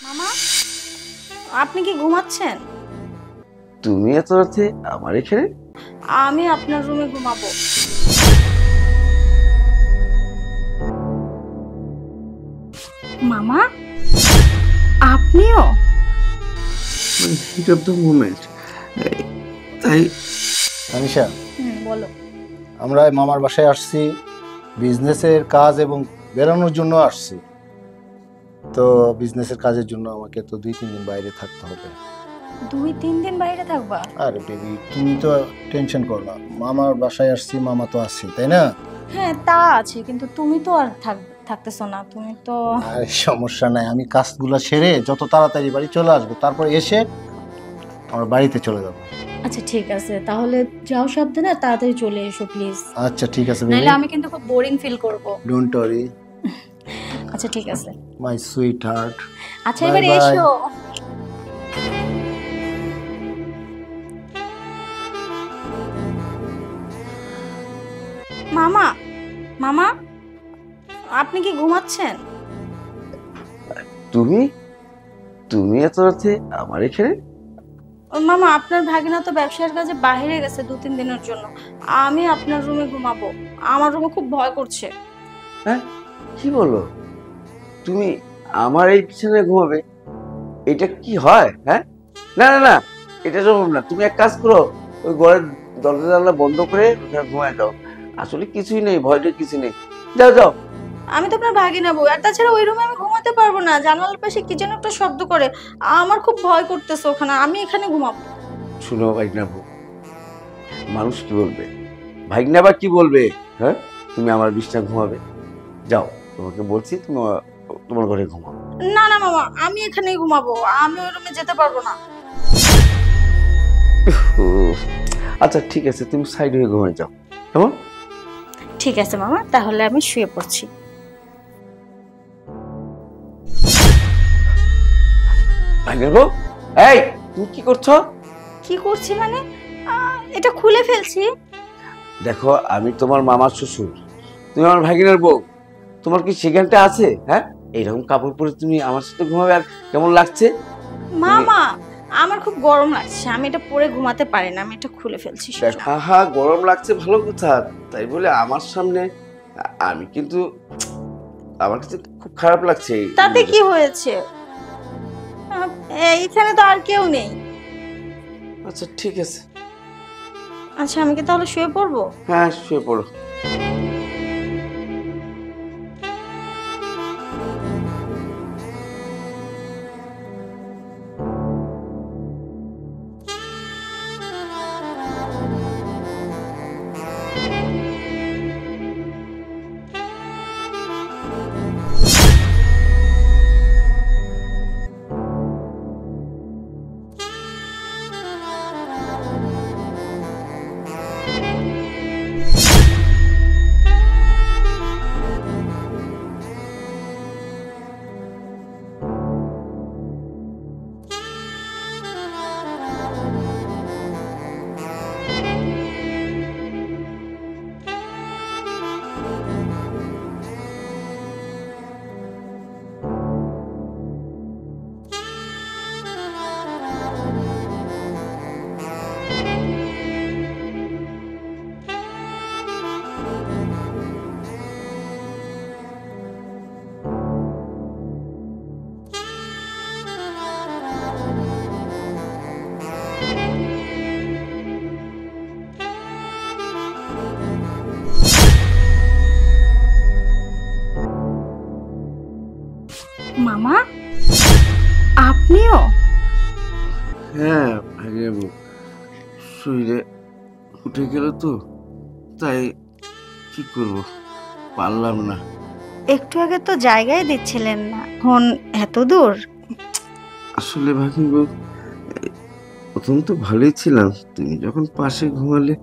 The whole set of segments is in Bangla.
মামা, আপনি কি ঘুমাচ্ছেন? তুমি এত রাতে আমার এখানে? আমি আপনার রুমে ঘুমাবো। মামা, আপনিও? হিট অফ দ্য মোমেন্ট, তাই। তানিশা, বলো। আমরা মামার বাসায় আসছি বিজনেসের কাজ এবং বেরোনোর জন্য আসছি। তো বিজনেসের কাজের জন্য আমাকে তো 2-3 দিন বাইরে থাকতে হবে। 2-3 দিন বাইরে থাকবা? আরে বেবি, তুমি তো টেনশন করো না, মামার বাসায় আসছি, মামা তো আসছি, তাই না? হ্যাঁ, তা আছে, কিন্তু তুমি তো আর থাকতেছো না, তুমি তো। আরে সমস্যা নাই, আমি কাজগুলো সেরে যত তাড়াতাড়ি বাড়ি চলে আসবো, তারপর এসে আমরা বাড়িতে চলে যাবো। আচ্ছা ঠিক আছে, তাহলে যাও সাবধানে, আর তাড়াতাড়ি চলে এসো প্লিজ। আচ্ছা ঠিক আছে বেবি, নাহলে আমি কিন্তু খুব বোরিং ফিল করব। ডোন্ট ওয়ারি আচ্ছা ঠিক আছে। My sweet heart. আচ্ছা এবার এসো। মামা, মামা, আপনি কি ঘুমাচ্ছেন? তুমি তুমি এত রাতে আমার এখানে? মামা, আপনার ভাগিনা তো ব্যবসার কাজে বাইরে গেছে 2-3 দিনের জন্য। আমি আপনার রুমে ঘুমাবো। আমার রুমে খুব ভয় করছে। হ্যাঁ, কি বলো? তুমি আমার এই বিছানায় ঘুমাবে? এটা কি হয়? হ্যাঁ, না না না, এটা সম্ভব না। তুমি এক কাজ করো, ওই ঘরের দরজা জানলা বন্ধ করে ওখানে ঘুমায় যাও। আসলে কিছুই নেই, ভয়টা কিছু নেই। যাও যাও। আমি তো আপনার ভাগিনা বউ, আর তাছাড়া ওই রুমে আমি ঘুমাতে পারবো না। জানালার পাশে কি যেন একটা শব্দ করে। আমার খুব ভয় করতেছে ওখানে, আমি এখানে ঘুমাবো। শুনো ভাইগনা বউ, মানুষ কি বলবে, ভাইগনা বা কি বলবে? হ্যাঁ, তুমি আমার বিছানায় ঘুমাবে। যাও, তোমাকে বলছি তুমি তোমার ঘরে ঘুমাও। না না মামা, আমি এখানেই ঘুমাবো। আমি ওই রুমে যেতে পারবো না। উফ, আচ্ছা ঠিক আছে, তুমি সাইড হয়ে ঘুমায় যাও, কেমন? ঠিক আছে মামা, তাহলে আমি শুয়ে পড়ছি। ভাইগনা বউ, এই তুমি কি করছো? কি করছি মানে? এটা খুলে ফেলছি। দেখো, আমি তোমার মামার শ্বশুর, তুমি আমার ভাগিনার বউ। তোমার কি সেখানটা আছে? হ্যাঁ, এইরকম কাপড় পরে তুমি আমার সাথে ঘুমাবে? আর কেমন লাগছে? মামা, আমার খুব গরম লাগছে, আমি এটা পরে ঘুমাতে পারি না, আমি এটা খুলে ফেলছি। হা গরম লাগছে ভালো কথা, তাই বলে আমার সামনে? আমি কিন্তু, আমার কাছে খুব খারাপ লাগছে। তাতে কি হয়েছে? এইখানে তো আর কেউ নেই। আচ্ছা ঠিক আছে। আচ্ছা, আমি কি তাহলে শুয়ে পড়বো? হ্যাঁ, শুয়ে পড়ো। মামা, আপনিও? হ্যাঁ ভাগিনা বউ, শরীরে উঠে গেল তো, তাই কি করব, পারলাম না। একটু আগে তো জায়গায় দিচ্ছিলেন না, এখন এত দূর? আসলে ভাগিনা বউ, প্রথম তো ভালোই ছিলাম, তুমি যখন পাশে ঘুমালে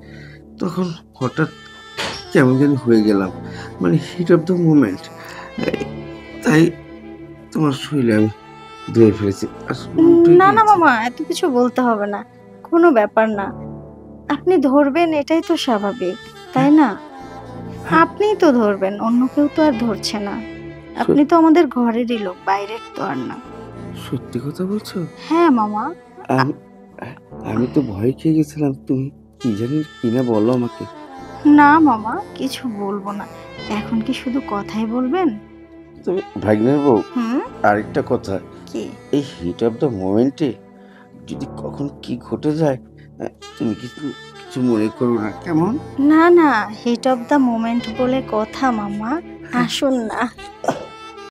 তখন হঠাৎ কেমন জানি হয়ে গেলাম, মানে হিট অফ দ্য মোমেন্ট। তাই তোমার শরীরে আমি ধরে ফেলেছি। না না মামা, এত কিছু বলতে হবে না, কোনো ব্যাপার না। আপনি ধরবেন, এটাই তো স্বাভাবিক, তাই না? আপনিই তো ধরবেন, অন্য কেউ তো আর ধরছে না। আপনি তো আমাদের ঘরেরই লোক, বাইরের তো আর না। সত্যি কথা বলছো? হ্যাঁ মামা। আমি আমি তো ভয় খেয়ে গেছিলাম, তুমি কি জানি কিনা বলো আমাকে। না মামা, কিছু বলবো না। এখন কি শুধু কথাই বলবেন? তবে ভাগ্নের বউ, হুম। আরেকটা কথা, কি? এই হিট অফ দ্য মোমেন্টে যদি কখন কি ঘটে যায়, তুমি কিছু কিছু মনে করো না, কেমন? না না, হিট অফ দ্য মোমেন্ট বলে কথা মামা। আসুন না।